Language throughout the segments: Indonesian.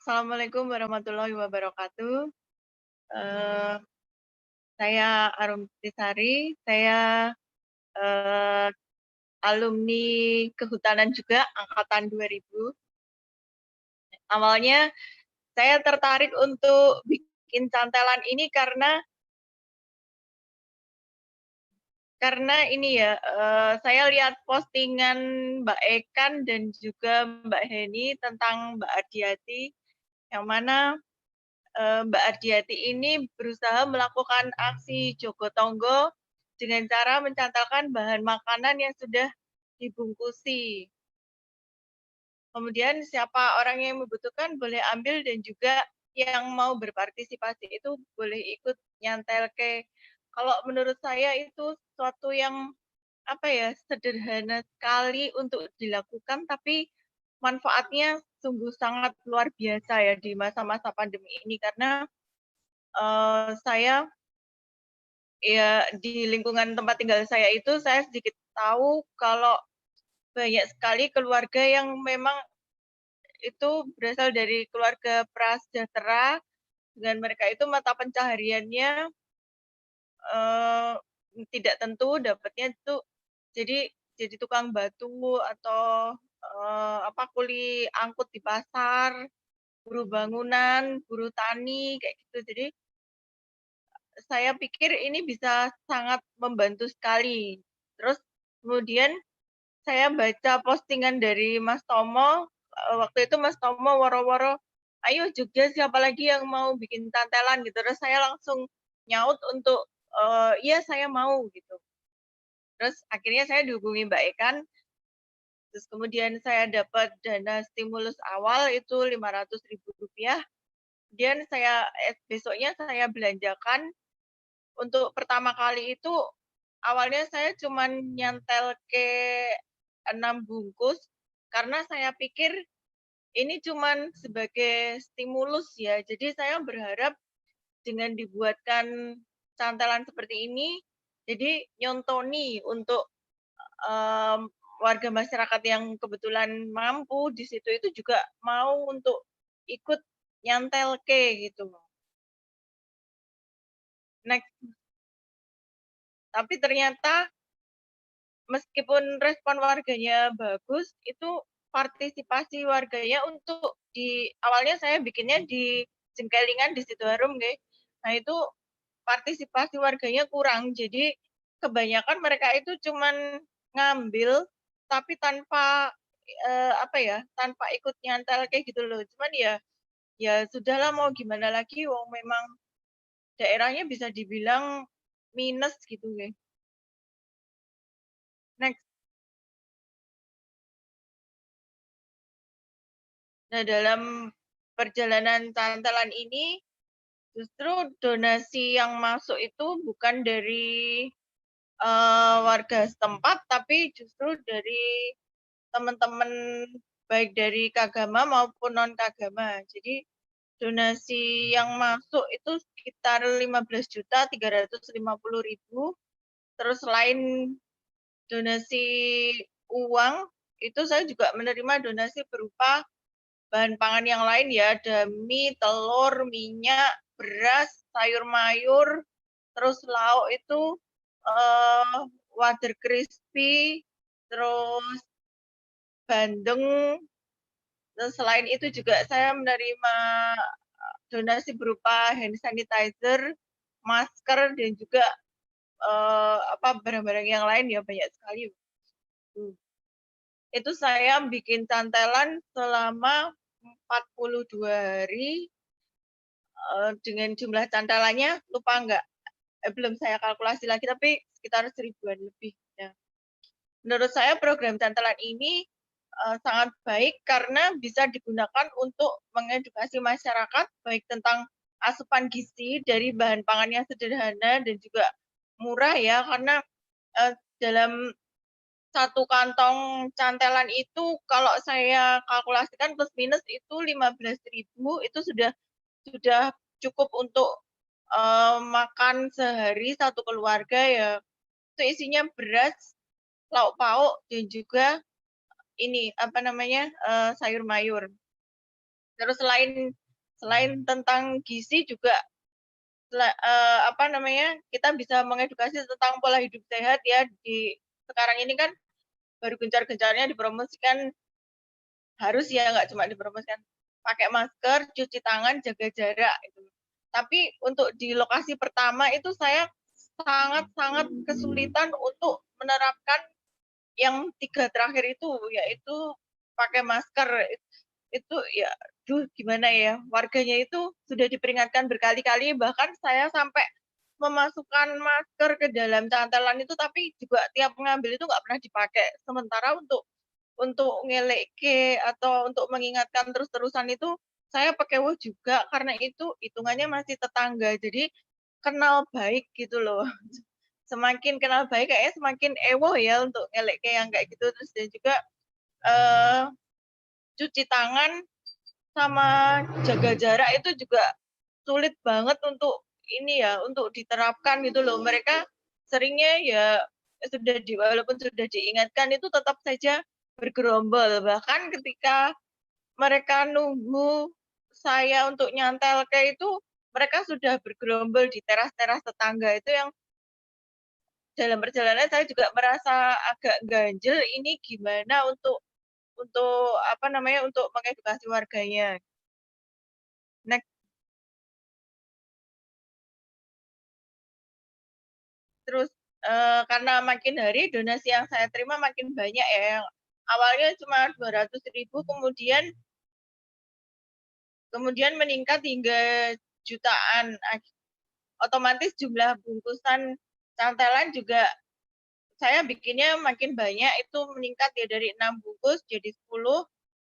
Assalamualaikum warahmatullahi wabarakatuh. Eee, saya Arum Sari, saya, eee, alumni kehutanan juga angkatan 2000. Awalnya saya tertarik untuk bikin cantelan ini karena ini ya, saya lihat postingan Mbak Ekan dan juga Mbak Heni tentang Mbak Ardiati, yang mana Mbak Ardiati ini berusaha melakukan aksi jogotongo dengan cara mencantalkan bahan makanan yang sudah dibungkusi. Kemudian siapa orang yang membutuhkan boleh ambil dan juga yang mau berpartisipasi itu boleh ikut nyantel ke. Kalau menurut saya itu suatu yang apa ya, sederhana sekali untuk dilakukan, tapi manfaatnya sungguh sangat luar biasa ya di masa-masa pandemi ini karena saya ya di lingkungan tempat tinggal saya itu saya sedikit tahu kalau banyak sekali keluarga yang memang itu berasal dari keluarga prasejahtera, dengan mereka itu mata pencahariannya, eee, tidak tentu dapatnya itu jadi jadi tukang batu atau, kuli angkut di pasar, buruh bangunan, buruh tani, kayak gitu. Jadi saya pikir ini bisa sangat membantu sekali. Terus kemudian saya baca postingan dari Mas Tomo, waktu itu Mas Tomo woro-woro, "Ayo Jogja siapa lagi yang mau bikin cantelan?" Gitu. Terus saya langsung nyaut untuk, "Iya saya mau," gitu. Terus akhirnya saya dihubungi Mbak Ekan, terus kemudian saya dapat dana stimulus awal itu Rp500.000, kemudian besoknya saya belanjakan. Untuk pertama kali itu, awalnya saya cuman nyantel ke 6 bungkus, karena saya pikir ini cuman sebagai stimulus ya. Jadi saya berharap dengan dibuatkan cantelan seperti ini, jadi nyontoni untuk, warga masyarakat yang kebetulan mampu di situ itu juga mau untuk ikut nyantel ke gitu. Next, tapi ternyata meskipun respon warganya bagus, itu partisipasi warganya untuk awalnya saya bikinnya di Jengkelingan di Sidoarum nggih. Nah itu partisipasi warganya kurang, jadi kebanyakan mereka itu cuman ngambil, tapi tanpa, tanpa ikut nyantel kayak gitu loh. Cuman ya ya sudahlah mau gimana lagi, wong memang daerahnya bisa dibilang minus gitu nggih. Next. Nah, dalam perjalanan cantelan ini, justru donasi yang masuk itu bukan dari, warga setempat, tapi justru dari teman-teman baik dari Kagama maupun non-Kagama. Jadi donasi yang masuk itu sekitar 15.350.000. Terus selain donasi uang, itu saya juga menerima donasi berupa bahan pangan yang lain ya, ada mie, telur, minyak, beras, sayur mayur, terus lauk itu, eee, wader crispy, terus bandeng, terus selain itu juga saya menerima donasi berupa hand sanitizer, masker, dan juga, barang-barang yang lain ya banyak sekali. Itu saya bikin cantelan selama 42 hari. Dengan jumlah cantelannya lupa nggak, belum saya kalkulasi lagi, tapi sekitar 1.000-an lebih, ya. Menurut saya program cantelan ini, sangat baik karena bisa digunakan untuk mengedukasi masyarakat, baik tentang asupan gizi dari bahan pangan yang sederhana dan juga murah ya, karena, dalam satu kantong cantelan itu kalau saya kalkulasikan plus minus itu 15.000, itu sudah cukup untuk, makan sehari satu keluarga ya. Itu isinya beras, lauk pauk, dan juga ini, sayur mayur. Terus selain tentang gizi juga apa namanya, kita bisa mengedukasi tentang pola hidup sehat ya. Di sekarang ini kan baru gencar-gencarnya dipromosikan, harus ya, nggak cuma dipromosikan, pakai masker, cuci tangan, jaga jarak itu. Tapi untuk di lokasi pertama itu saya sangat-sangat kesulitan untuk menerapkan yang 3 terakhir itu, yaitu pakai masker. Itu ya, gimana ya, warganya itu sudah diperingatkan berkali-kali, bahkan saya sampai memasukkan masker ke dalam cantelan itu, tapi juga tiap mengambil itu nggak pernah dipakai. Sementara untuk ngeleke atau untuk mengingatkan terus-terusan itu, saya pakai wo juga, karena itu hitungannya masih tetangga, jadi kenal baik gitu loh. Semakin kenal baik kayaknya semakin ewo ya untuk ngeleke yang kayak gitu. Terus dan juga cuci tangan sama jaga jarak itu juga sulit banget untuk ini ya, untuk diterapkan gitu loh. Mereka seringnya ya walaupun sudah diingatkan itu tetap saja bergerombol. Bahkan ketika mereka nunggu saya untuk nyantel kayak itu, mereka sudah bergerombol di teras-teras tetangga. Itu yang dalam perjalanan saya juga merasa agak ganjel, ini gimana untuk apa namanya, untuk mengedukasi warganya. Nah, terus karena makin hari donasi yang saya terima makin banyak ya, yang awalnya cuma 200.000, kemudian meningkat hingga jutaan. Otomatis jumlah bungkusan cantelan juga saya bikinnya makin banyak, itu meningkat ya, dari 6 bungkus jadi 10,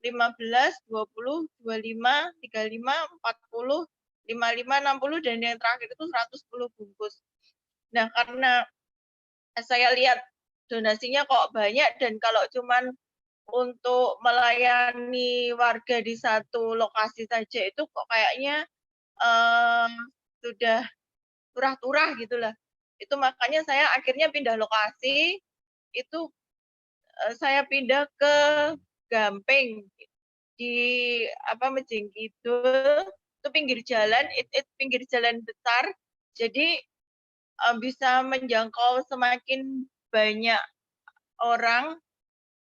15, 20, 25, 35, 40, 55, 60, dan yang terakhir itu 110 bungkus. Nah, karena saya lihat donasinya kok banyak, dan kalau cuman untuk melayani warga di satu lokasi saja itu kok kayaknya sudah turah-turah gitulah. Itu makanya saya akhirnya pindah lokasi, itu saya pindah ke Gampeng di apa, Mejeng Kidul, itu pinggir jalan, pinggir jalan besar, jadi bisa menjangkau semakin banyak orang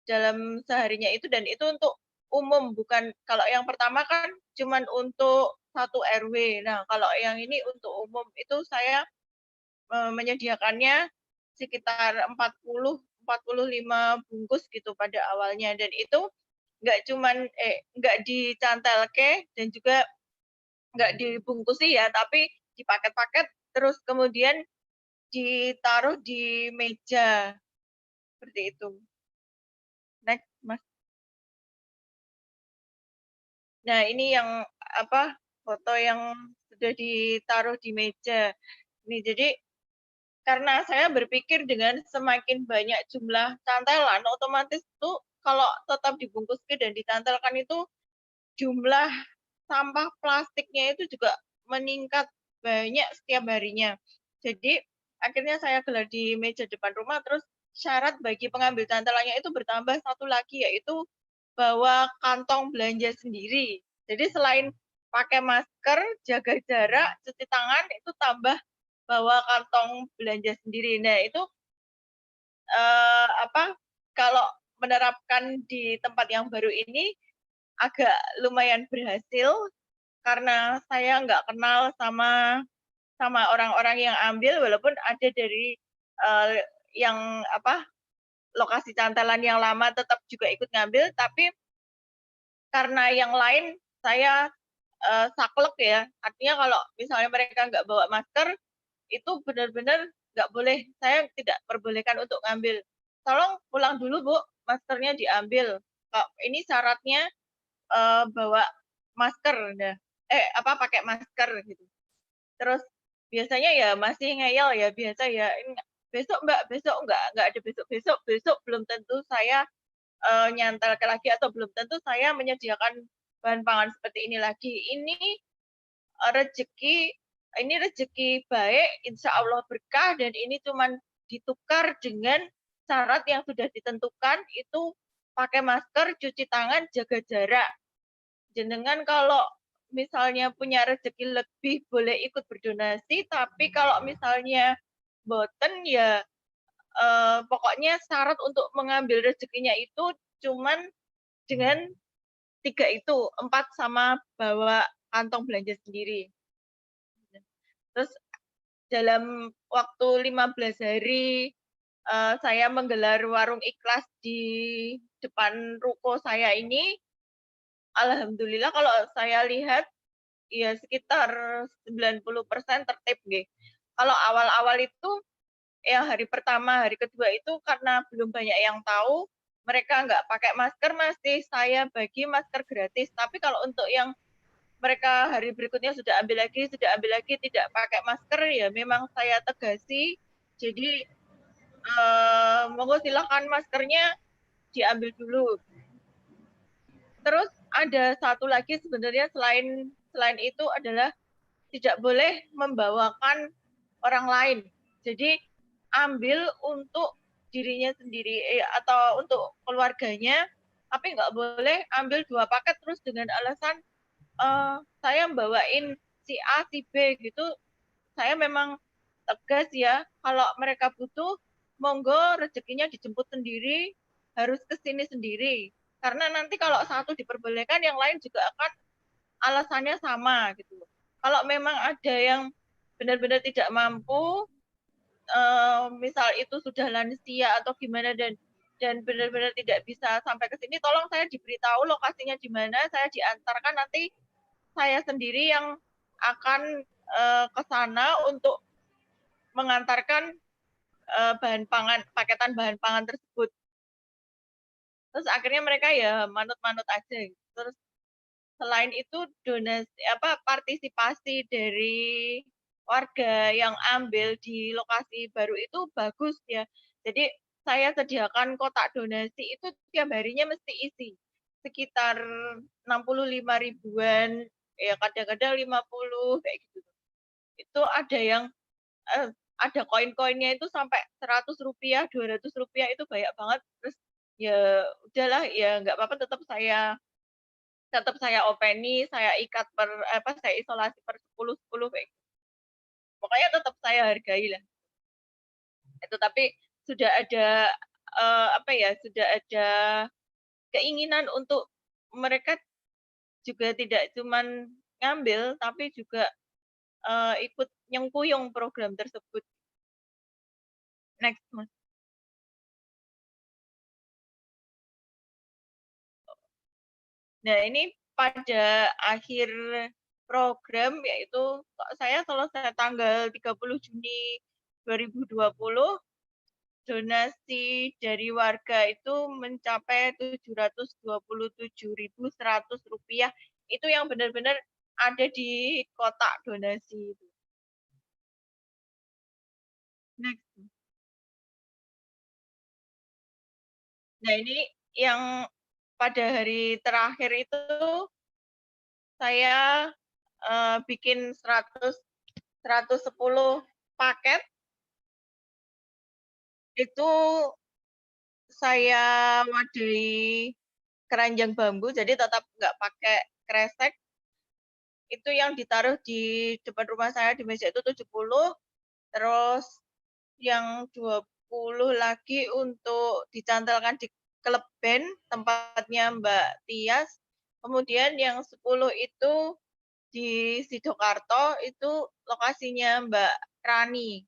dalam seharinya itu, dan itu untuk umum, bukan, kalau yang pertama kan cuman untuk satu RW. Nah, kalau yang ini untuk umum, itu saya menyediakannya sekitar 40-45 bungkus gitu pada awalnya, dan itu nggak dicantelke dan juga nggak dibungkusi ya, tapi dipaket-paket terus kemudian ditaruh di meja seperti itu. Next, Mas. Nah, ini yang apa, foto yang sudah ditaruh di meja. Ini jadi karena saya berpikir dengan semakin banyak jumlah cantelan, otomatis tuh kalau tetap dibungkus dan dicantelkan itu jumlah sampah plastiknya itu juga meningkat banyak setiap harinya. Jadi akhirnya saya gelar di meja depan rumah, terus syarat bagi pengambil cantelannya itu bertambah satu lagi, yaitu bawa kantong belanja sendiri. Jadi selain pakai masker, jaga jarak, cuci tangan, itu tambah bawa kantong belanja sendiri. Nah, itu apa, kalau menerapkan di tempat yang baru ini agak lumayan berhasil, karena saya nggak kenal sama orang-orang yang ambil, walaupun ada dari yang apa, lokasi cantelan yang lama tetap juga ikut ngambil, tapi karena yang lain saya saklek ya, artinya kalau misalnya mereka nggak bawa masker, itu benar-benar nggak boleh, saya tidak perbolehkan untuk ngambil. Tolong pulang dulu Bu, maskernya diambil. Kok ini syaratnya bawa masker, nah, apa, pakai masker gitu. Terus biasanya ya masih ngeyel ya, biasa ya, besok Mbak, besok nggak ada besok-besok, besok belum tentu saya nyantel lagi, atau belum tentu saya menyediakan bahan pangan seperti ini lagi. Rezeki ini rezeki baik, insya Allah berkah, dan ini cuman ditukar dengan syarat yang sudah ditentukan, itu pakai masker, cuci tangan, jaga jarak. jenengan kalau misalnya punya rezeki lebih boleh ikut berdonasi, tapi kalau misalnya boten ya pokoknya syarat untuk mengambil rezekinya itu cuman dengan 3 itu, 4 sama bawa kantong belanja sendiri. Terus dalam waktu 15 hari saya menggelar warung ikhlas di depan ruko saya ini, alhamdulillah kalau saya lihat ya sekitar 90% tertib nggih. Kalau awal-awal itu yang hari pertama, hari kedua itu karena belum banyak yang tahu, mereka nggak pakai masker masih saya bagi masker gratis. Tapi kalau untuk yang mereka hari berikutnya sudah ambil lagi tidak pakai masker ya memang saya tegasi. Jadi monggo silahkan maskernya diambil dulu. Terus ada satu lagi sebenarnya selain itu adalah tidak boleh membawakan orang lain. Jadi ambil untuk dirinya sendiri atau untuk keluarganya, tapi nggak boleh ambil 2 paket terus dengan alasan saya bawain si A, si B gitu. Saya memang tegas ya, kalau mereka butuh, monggo rezekinya dijemput sendiri, harus ke sini sendiri. Karena nanti kalau satu diperbolehkan, yang lain juga akan alasannya sama gitu. Kalau memang ada yang benar-benar tidak mampu, misal itu sudah lansia atau gimana dan benar-benar tidak bisa sampai ke sini, tolong saya diberitahu lokasinya di mana, saya diantarkan nanti saya sendiri yang akan ke sana untuk mengantarkan paketan bahan pangan tersebut. Terus akhirnya mereka ya manut-manut aja. Terus selain itu donasi partisipasi dari warga yang ambil di lokasi baru itu bagus ya. Jadi saya sediakan kotak donasi itu tiap harinya mesti isi sekitar 65 ribuan, ya kadang-kadang 50 kayak gitu. Itu ada yang ada koin-koinnya itu sampai Rp100, Rp200 itu banyak banget. Terus ya udahlah ya nggak apa-apa tetap saya openi, saya ikat saya isolasi per 10-10 kayak gitu. Pokoknya tetap saya hargai lah. Itu tapi sudah ada sudah ada keinginan untuk mereka juga tidak cuman ngambil tapi juga ikut nyengkuyung program tersebut. Next, Mas. Nah, ini pada akhir program yaitu saya selesai tanggal 30 Juni 2020, donasi dari warga itu mencapai Rp727.100. Itu yang benar-benar ada di kotak donasi itu. Next. Nah, ini yang pada hari terakhir itu saya bikin 110 paket itu saya wadahi keranjang bambu, jadi tetap nggak pakai kresek. Itu yang ditaruh di depan rumah saya di meja itu 70, terus yang 20 lagi untuk dicantelkan di Kleben, tempatnya Mbak Tias. Kemudian yang 10 itu di Sidokarto, itu lokasinya Mbak Rani.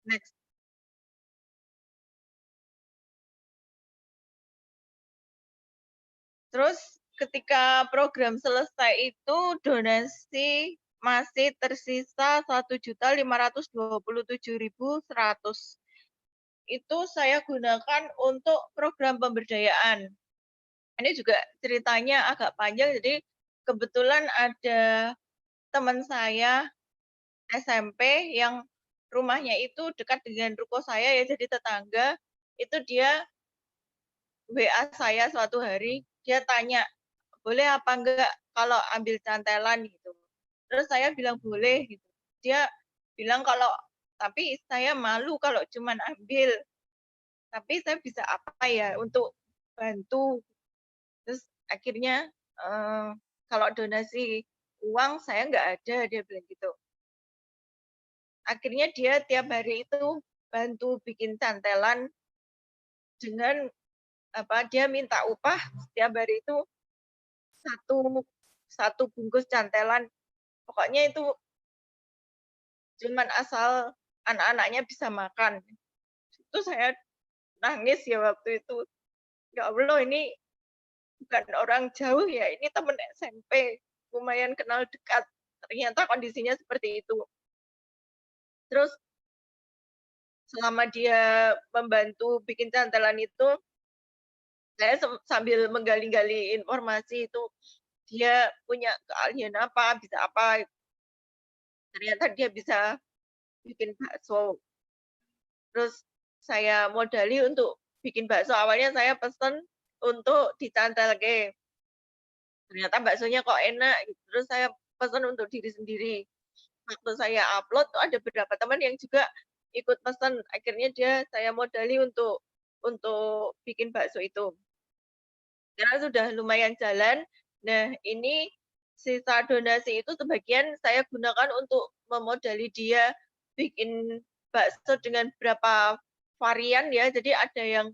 Next. Terus ketika program selesai itu donasi masih tersisa 1.527.100. Itu saya gunakan untuk program pemberdayaan. Ini juga ceritanya agak panjang, jadi kebetulan ada teman saya SMP yang rumahnya itu dekat dengan ruko saya ya, jadi tetangga. Itu dia WA saya suatu hari, dia tanya, boleh apa enggak kalau ambil cantelan gitu. Terus saya bilang boleh gitu. Dia bilang kalau tapi saya malu kalau cuman ambil. Tapi saya bisa apa ya untuk bantu. Terus akhirnya, kalau donasi uang saya nggak ada, dia bilang gitu. Akhirnya dia tiap hari itu bantu bikin cantelan dengan dia minta upah setiap hari itu satu satu bungkus cantelan. Pokoknya itu cuman asal anak-anaknya bisa makan. Itu saya nangis ya waktu itu. Ya Allah, ini bukan orang jauh ya, ini teman SMP, lumayan kenal dekat. Ternyata kondisinya seperti itu. Terus selama dia membantu bikin cantelan itu, saya sambil menggali-gali informasi itu, dia punya keahlian apa, bisa apa. Ternyata dia bisa bikin bakso. Terus saya modali untuk bikin bakso. Awalnya saya pesen untuk dicantelke. Ternyata baksonya kok enak gitu. Terus saya pesen untuk diri sendiri. Waktu saya upload tuh ada beberapa teman yang juga ikut pesen. Akhirnya saya modali untuk bikin bakso itu. Karena sudah lumayan jalan. Nah, ini sisa donasi itu sebagian saya gunakan untuk memodali dia bikin bakso dengan berapa varian ya. Jadi ada yang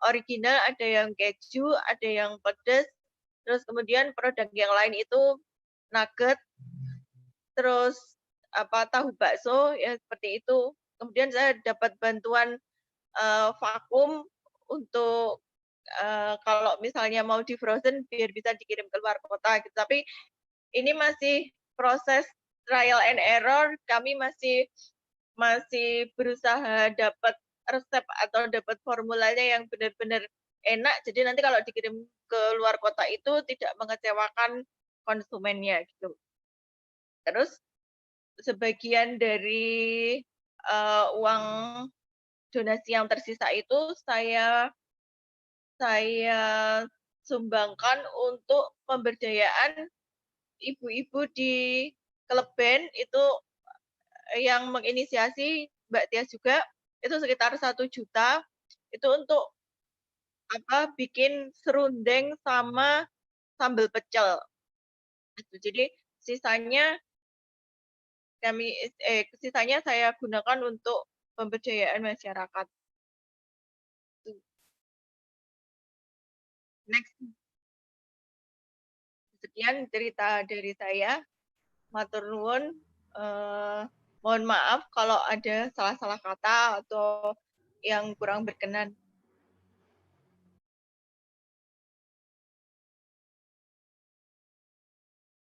original, ada yang keju, ada yang pedas. Terus kemudian produk yang lain itu nugget, terus tahu bakso ya seperti itu. Kemudian saya dapat bantuan vakum untuk kalau misalnya mau di frozen biar bisa dikirim ke luar kota gitu. Tapi ini masih proses trial and error, kami masih masih berusaha dapat resep atau dapat formulanya yang benar-benar enak, jadi nanti kalau dikirim ke luar kota itu tidak mengecewakan konsumennya gitu. Terus sebagian dari uang donasi yang tersisa itu saya sumbangkan untuk pemberdayaan ibu-ibu di klub band itu yang menginisiasi Mbak Tias juga, itu sekitar 1 juta, itu untuk bikin serundeng sama sambal pecel. Gitu. Jadi sisanya sisanya saya gunakan untuk pemberdayaan masyarakat. Next, sekian cerita dari saya. Matur nuwun. Mohon maaf kalau ada salah-salah kata atau yang kurang berkenan.